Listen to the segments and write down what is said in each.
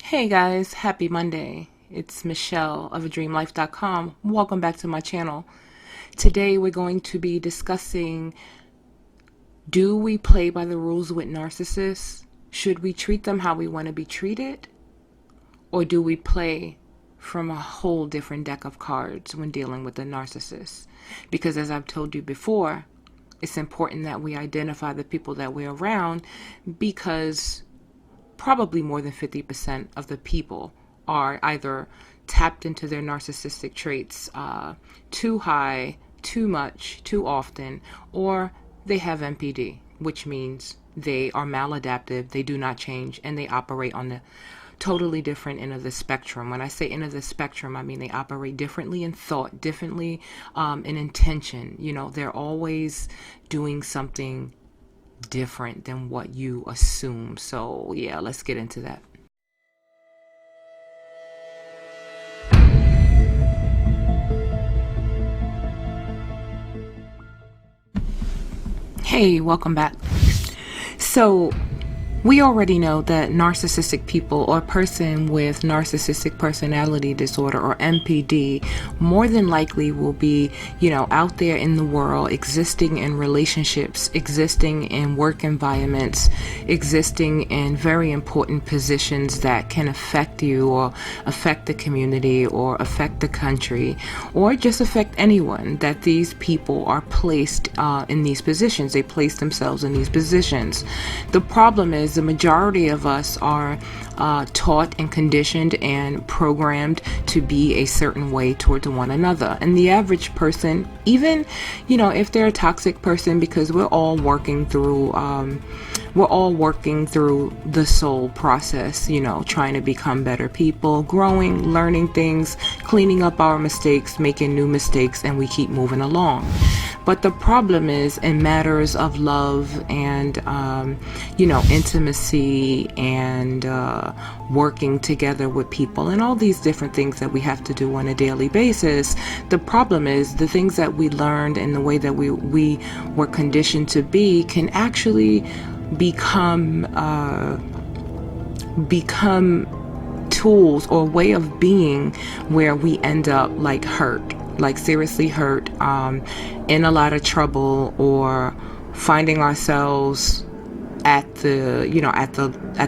Hey guys, happy Monday. It's Michelle of adreamlife.com. Welcome back to my channel. Today we're going to be discussing, do we play by the rules with narcissists? Should we treat them how we want to be treated? Or do we play from a whole different deck of cards when dealing with a narcissist? Because as I've told you before, it's important that we identify the people that we're around, because probably more than 50% of the people are either tapped into their narcissistic traits too high, too much, too often, or they have NPD, which means they are maladaptive, they do not change, and they operate on the totally different end of the spectrum. When I say end of the spectrum, I mean they operate differently in thought, differently in intention. You know, they're always doing something different than what you assume. So yeah, let's get into that. Hey, welcome back. So we already know that narcissistic people, or a person with narcissistic personality disorder, or NPD, more than likely will be, out there in the world, existing in relationships, existing in work environments, existing in very important positions that can affect you, or affect the community, or affect the country, or just affect anyone. That these people are placed in these positions. They place themselves in these positions. The problem is, the majority of us are taught and conditioned and programmed to be a certain way towards one another. And the average person, even if they're a toxic person, because we're all working through the soul process, trying to become better people, growing, learning things, cleaning up our mistakes, making new mistakes, and we keep moving along. But the problem is, in matters of love and, intimacy and working together with people and all these different things that we have to do on a daily basis, the problem is the things that we learned and the way that we were conditioned to be can actually become tools or way of being where we end up like seriously hurt, in a lot of trouble, or finding ourselves at the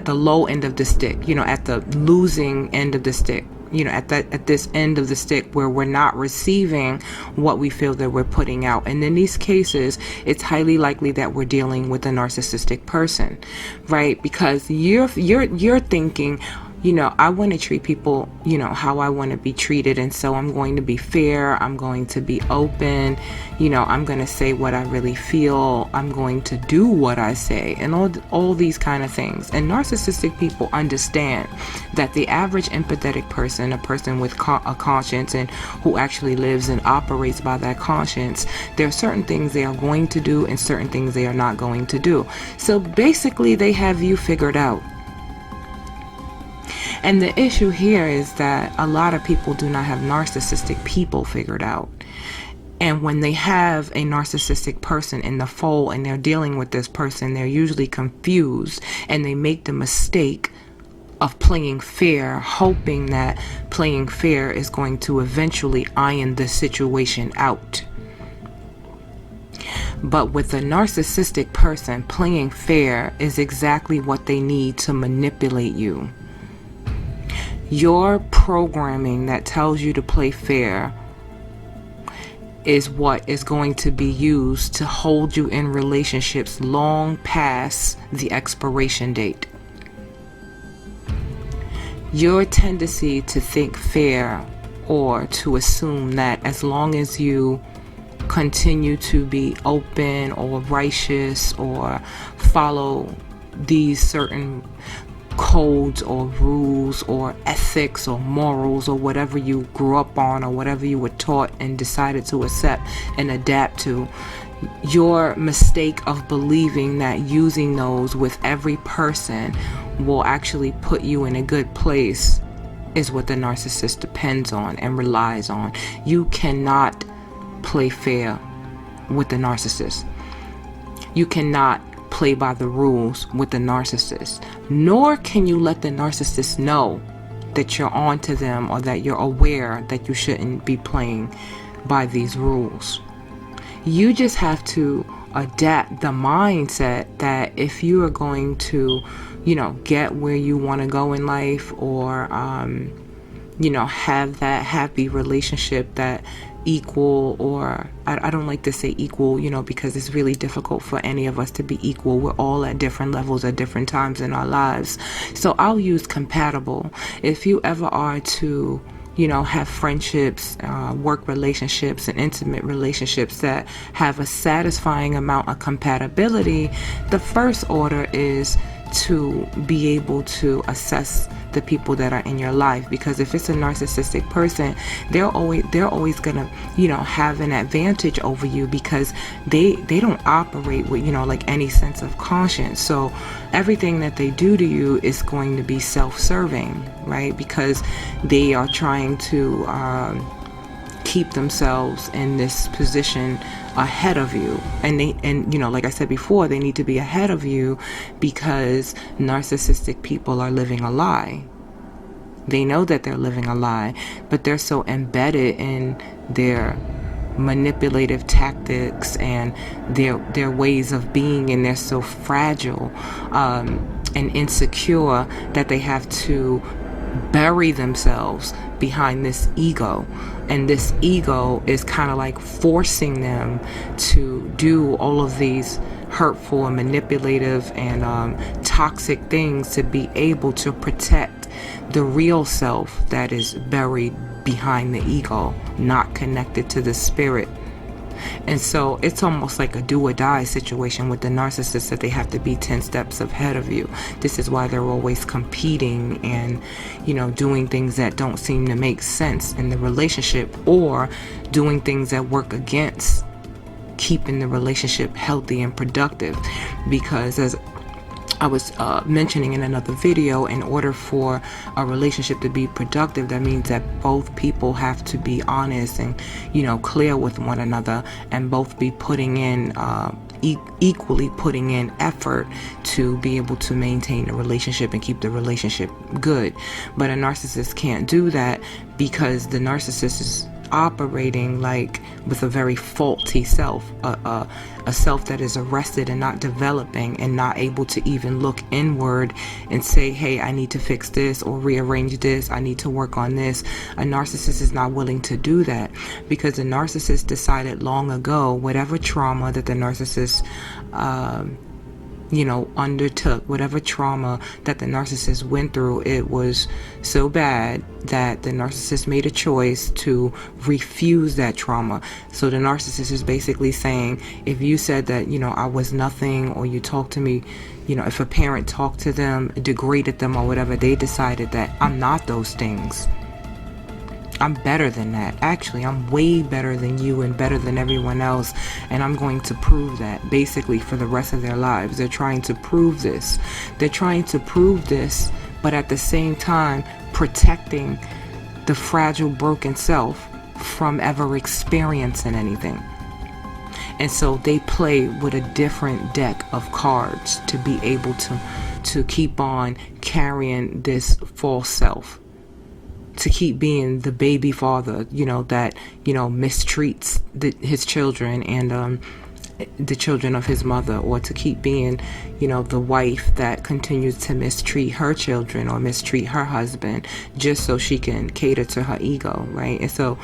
low end of the stick, at the losing end of the stick, at this end of the stick where we're not receiving what we feel that we're putting out. And in these cases, it's highly likely that we're dealing with a narcissistic person, right? Because you're thinking, I want to treat people, how I want to be treated. And so I'm going to be fair. I'm going to be open. I'm going to say what I really feel. I'm going to do what I say, and all these kind of things. And narcissistic people understand that the average empathetic person, a person with a conscience and who actually lives and operates by that conscience, there are certain things they are going to do and certain things they are not going to do. So basically, they have you figured out. And the issue here is that a lot of people do not have narcissistic people figured out. And when they have a narcissistic person in the fold and they're dealing with this person, they're usually confused, and they make the mistake of playing fair, hoping that playing fair is going to eventually iron the situation out. But with a narcissistic person, playing fair is exactly what they need to manipulate you. Your programming that tells you to play fair is what is going to be used to hold you in relationships long past the expiration date. Your tendency to think fair, or to assume that as long as you continue to be open or righteous or follow these certain codes or rules or ethics or morals or whatever you grew up on or whatever you were taught and decided to accept and adapt to, your mistake of believing that using those with every person will actually put you in a good place is what the narcissist depends on and relies on. You cannot play fair with the narcissist. You cannot play by the rules with the narcissist, nor can you let the narcissist know that you're on to them or that you're aware that you shouldn't be playing by these rules. You just have to adapt the mindset that if you are going to, get where you want to go in life, or, have that happy relationship, that equal, or I don't like to say equal, because it's really difficult for any of us to be equal. We're all at different levels at different times in our lives. So I'll use compatible. If you ever are to, have friendships, work relationships, and intimate relationships that have a satisfying amount of compatibility, the first order is to be able to assess the people that are in your life, because if it's a narcissistic person, they're always gonna have an advantage over you, because they don't operate with like any sense of conscience. So everything that they do to you is going to be self-serving, right? Because they are trying to keep themselves in this position ahead of you, and like I said before, they need to be ahead of you because narcissistic people are living a lie. They know that they're living a lie, but they're so embedded in their manipulative tactics and their ways of being, and they're so fragile and insecure that they have to bury themselves behind this ego. And this ego is kind of like forcing them to do all of these hurtful and manipulative and toxic things to be able to protect the real self that is buried behind the ego, not connected to the spirit. And so it's almost like a do or die situation with the narcissist, that they have to be 10 steps ahead of you. This is why they're always competing and, doing things that don't seem to make sense in the relationship, or doing things that work against keeping the relationship healthy and productive. Because as I was mentioning in another video, in order for a relationship to be productive, that means that both people have to be honest and, clear with one another, and both be putting in, equally putting in effort to be able to maintain a relationship and keep the relationship good. But a narcissist can't do that, because the narcissist is operating like with a very faulty self, a self that is arrested and not developing, and not able to even look inward and say, hey, I need to fix this or rearrange this, I need to work on this. A narcissist is not willing to do that, because the narcissist decided long ago, whatever trauma that the narcissist undertook, whatever trauma that the narcissist went through, it was so bad that the narcissist made a choice to refuse that trauma. So the narcissist is basically saying, if you said that, I was nothing, or you talked to me, if a parent talked to them, degraded them or whatever, they decided that I'm not those things. I'm better than that. Actually, I'm way better than you and better than everyone else, and I'm going to prove that, basically, for the rest of their lives. They're trying to prove this. They're trying to prove this, but at the same time protecting the fragile, broken self from ever experiencing anything. And so they play with a different deck of cards to be able to keep on carrying this false self, to keep being the baby father, that, mistreats his children and the children of his mother, or to keep being, the wife that continues to mistreat her children or mistreat her husband, just so she can cater to her ego, right? And so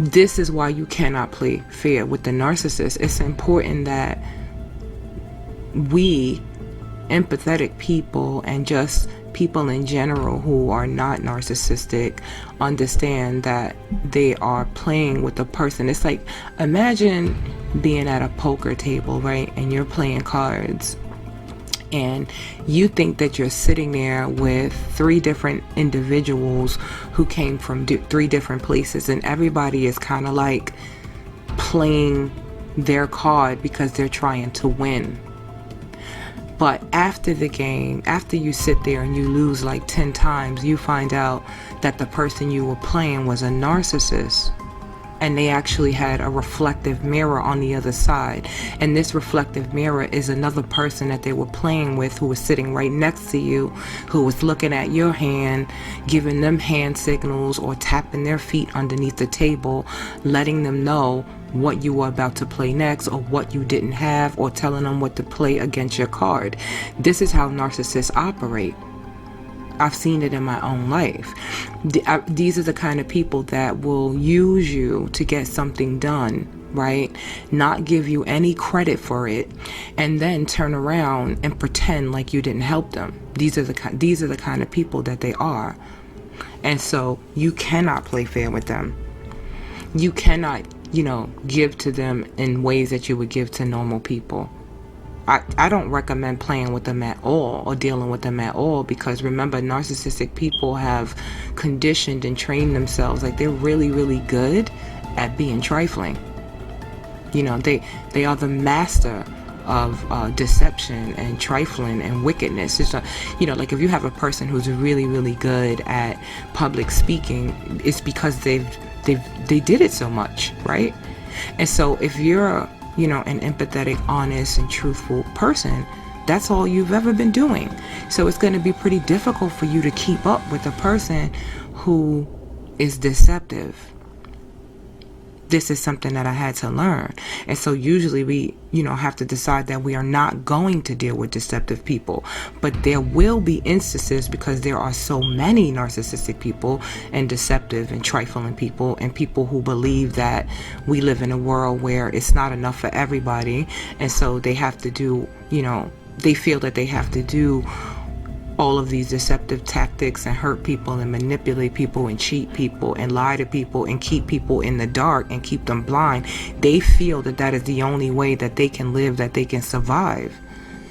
this is why you cannot play fair with the narcissist. It's important that we, empathetic people, and just people in general who are not narcissistic, understand that they are playing with a person. It's like, imagine being at a poker table, right? And you're playing cards, and you think that you're sitting there with 3 different individuals who came from 3 different places, and everybody is kind of like playing their card because they're trying to win. But after the game, after you sit there and you lose like 10 times, you find out that the person you were playing was a narcissist. and they actually had a reflective mirror on the other side, and this reflective mirror is another person that they were playing with, who was sitting right next to you, who was looking at your hand, giving them hand signals or tapping their feet underneath the table, letting them know what you were about to play next, or what you didn't have, or telling them what to play against your card. This is how narcissists operate. I've seen it in my own life. These are the kind of people that will use you to get something done, right? Not give you any credit for it, and then turn around and pretend like you didn't help them. These are the kind of people that they are. And so you cannot play fair with them. You cannot, give to them in ways that you would give to normal people. I don't recommend playing with them at all or dealing with them at all, because remember, narcissistic people have conditioned and trained themselves like they're really, really good at being trifling. They are the master of deception and trifling and wickedness. It's like if you have a person who's really, really good at public speaking, it's because they did it so much, right? And so if you're an empathetic, honest, and truthful person, that's all you've ever been doing. So it's going to be pretty difficult for you to keep up with a person who is deceptive. This is something that I had to learn. And so usually we, have to decide that we are not going to deal with deceptive people. But there will be instances, because there are so many narcissistic people and deceptive and trifling people, and people who believe that we live in a world where it's not enough for everybody. And so they have to do, they feel that they have to do all of these deceptive tactics and hurt people and manipulate people and cheat people and lie to people and keep people in the dark and keep them blind. They feel that that is the only way that they can live, that they can survive.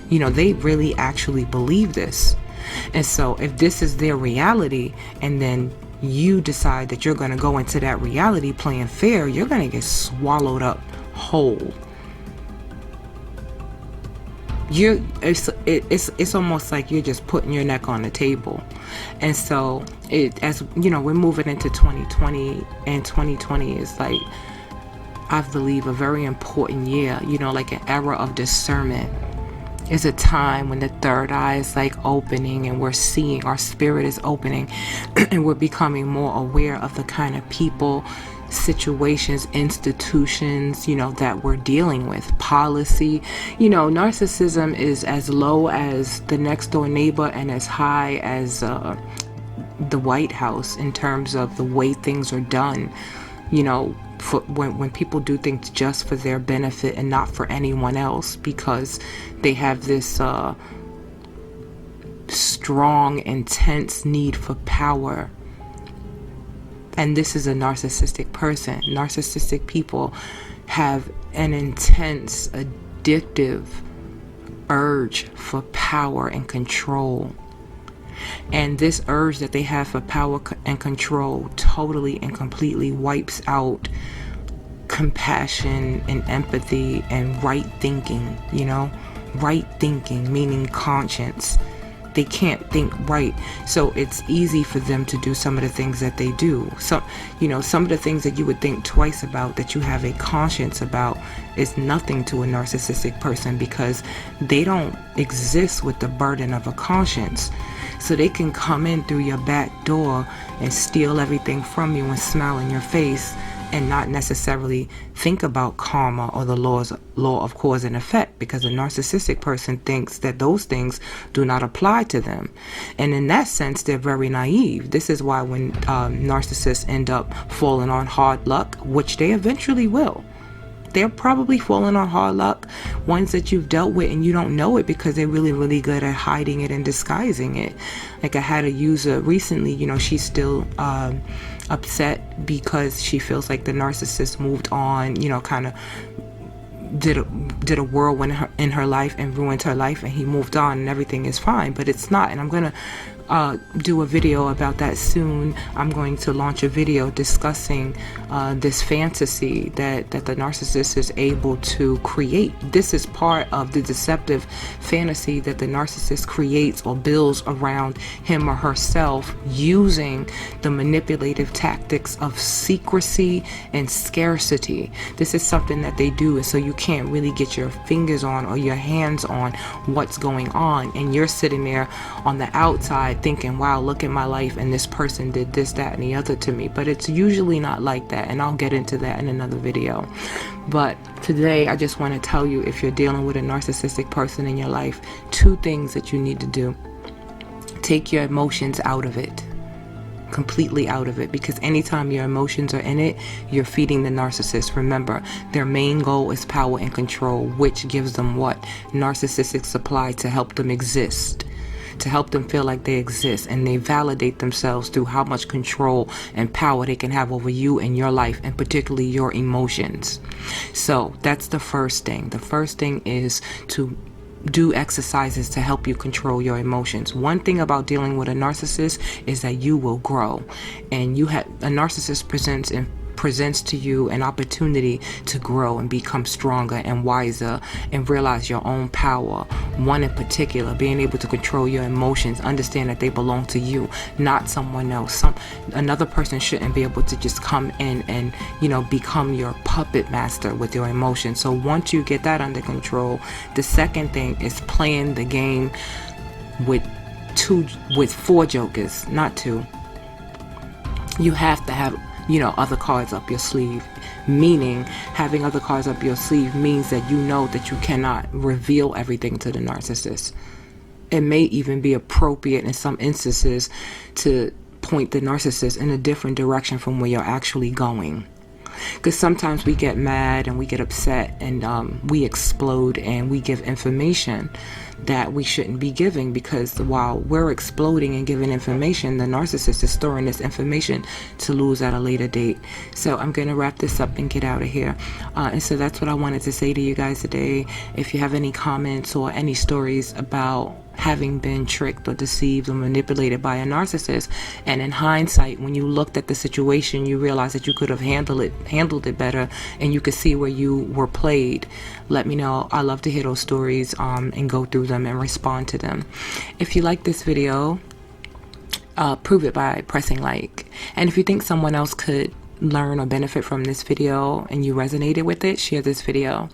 They really actually believe this. And so if this is their reality, and then you decide that you're going to go into that reality playing fair, you're going to get swallowed up whole. It's almost like you're just putting your neck on the table. And so as we're moving into 2020, and 2020 is like, I believe, a very important year, like an era of discernment. It's a time when the third eye is like opening, and we're seeing, our spirit is opening, and we're becoming more aware of the kind of people, situations, institutions, that we're dealing with, policy. Narcissism is as low as the next door neighbor and as high as the White House in terms of the way things are done. For when people do things just for their benefit and not for anyone else, because they have this strong, intense need for power. And this is a narcissistic person. Narcissistic people have an intense, addictive urge for power and control. And this urge that they have for power and control totally and completely wipes out compassion and empathy and right thinking, right thinking, meaning conscience. They can't think right, so it's easy for them to do some of the things that they do. So, some of the things that you would think twice about, that you have a conscience about, is nothing to a narcissistic person, because they don't exist with the burden of a conscience. So they can come in through your back door and steal everything from you and smile in your face, and not necessarily think about karma or the law of cause and effect, because a narcissistic person thinks that those things do not apply to them. And in that sense, they're very naive. This is why when narcissists end up falling on hard luck, which they eventually will, they're probably falling on hard luck, ones that you've dealt with and you don't know it, because they're really, really good at hiding it and disguising it. Like I had a user recently, she's still upset because she feels like the narcissist moved on, kind of did a whirlwind in her life and ruined her life, and he moved on and everything is fine. But it's not. And I'm gonna do a video about that soon. I'm going to launch a video discussing this fantasy that the narcissist is able to create. This is part of the deceptive fantasy that the narcissist creates or builds around him or herself, using the manipulative tactics of secrecy and scarcity. This is something that they do, and so you can't really get your fingers on or your hands on what's going on, and you're sitting there on the outside thinking, wow, look at my life, and this person did this, that, and the other to me. But it's usually not like that, and I'll get into that in another video. But today I just want to tell you, if you're dealing with a narcissistic person in your life, 2 things that you need to do. Take your emotions out of it, completely out of it, because anytime your emotions are in it, you're feeding the narcissist. Remember, their main goal is power and control, which gives them what? Narcissistic supply to help them exist, to help them feel like they exist, and they validate themselves through how much control and power they can have over you and your life, and particularly your emotions. So that's the first thing. The first thing is to do exercises to help you control your emotions. One thing about dealing with a narcissist is that you will grow, and a narcissist presents to you an opportunity to grow and become stronger and wiser and realize your own power. One in particular, being able to control your emotions, understand that they belong to you, not someone else. Another person shouldn't be able to just come in and, become your puppet master with your emotions. So once you get that under control, the second thing is playing the game with 4 jokers, not 2. You have to have other cards up your sleeve. Meaning, having other cards up your sleeve means that you know that you cannot reveal everything to the narcissist. It may even be appropriate in some instances to point the narcissist in a different direction from where you're actually going. Because sometimes we get mad and we get upset and we explode and we give information that we shouldn't be giving, because while we're exploding and giving information, the narcissist is storing this information to lose at a later date. So I'm going to wrap this up and get out of here. And so that's what I wanted to say to you guys today. If you have any comments or any stories about having been tricked or deceived or manipulated by a narcissist, and in hindsight, when you looked at the situation, you realized that you could have handled it better, and you could see where you were played, let me know. I love to hear those stories and go through them and respond to them. If you like this video, prove it by pressing like. And if you think someone else could learn or benefit from this video and you resonated with it, share this video.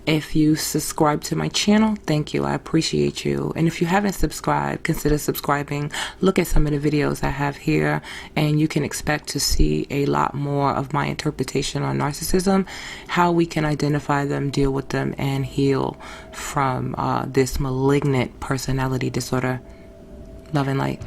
If you subscribe to my channel, thank you. I appreciate you. And if you haven't subscribed, consider subscribing. Look at some of the videos I have here, and you can expect to see a lot more of my interpretation on narcissism, how we can identify them, deal with them, and heal from this malignant personality disorder. Love and light.